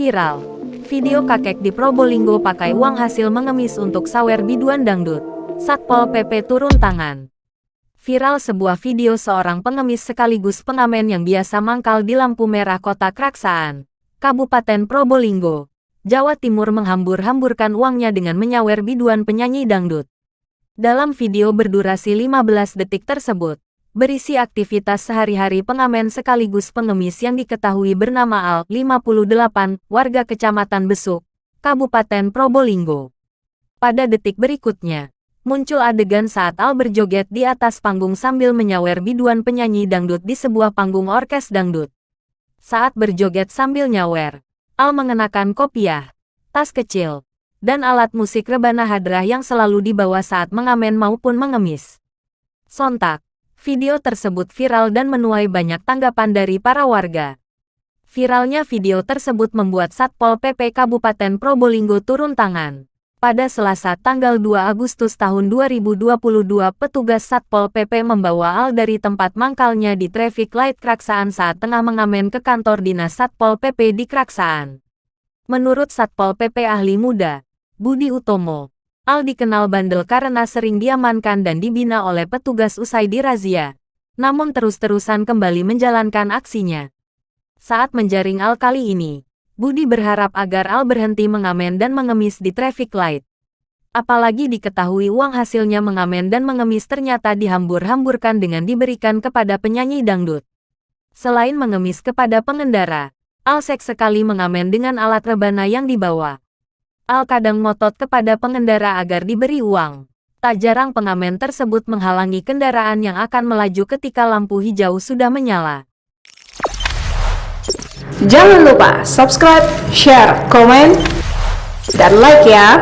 Viral. Video kakek di Probolinggo pakai uang hasil mengemis untuk sawer biduan dangdut. Satpol PP turun tangan. Viral sebuah video seorang pengemis sekaligus pengamen yang biasa mangkal di lampu merah Kota Kraksaan, Kabupaten Probolinggo, Jawa Timur menghambur-hamburkan uangnya dengan menyawer biduan penyanyi dangdut. Dalam video berdurasi 15 detik tersebut, berisi aktivitas sehari-hari pengamen sekaligus pengemis yang diketahui bernama Al, 58, warga Kecamatan Besuk, Kabupaten Probolinggo. Pada detik berikutnya, muncul adegan saat Al berjoget di atas panggung sambil menyawer biduan penyanyi dangdut di sebuah panggung orkes dangdut. Saat berjoget sambil nyawer, Al mengenakan kopiah, tas kecil, dan alat musik rebana hadrah yang selalu dibawa saat mengamen maupun mengemis. Sontak, video tersebut viral dan menuai banyak tanggapan dari para warga. Viralnya video tersebut membuat Satpol PP Kabupaten Probolinggo turun tangan. Pada Selasa tanggal 2 Agustus tahun 2022, petugas Satpol PP membawa Al dari tempat mangkalnya di Traffic Light Kraksaan saat tengah mengamen ke kantor dinas Satpol PP di Kraksaan. Menurut Satpol PP ahli muda, Budi Utomo, Al dikenal bandel karena sering diamankan dan dibina oleh petugas usai dirazia, namun terus-terusan kembali menjalankan aksinya. Saat menjaring Al kali ini, Budi berharap agar Al berhenti mengamen dan mengemis di traffic light. Apalagi diketahui uang hasilnya mengamen dan mengemis ternyata dihambur-hamburkan dengan diberikan kepada penyanyi dangdut. Selain mengemis kepada pengendara, Al sekali mengamen dengan alat rebana yang dibawa. Al kadang ngotot kepada pengendara agar diberi uang. Tak jarang pengamen tersebut menghalangi kendaraan yang akan melaju ketika lampu hijau sudah menyala. Jangan lupa subscribe, share, komen, dan like ya!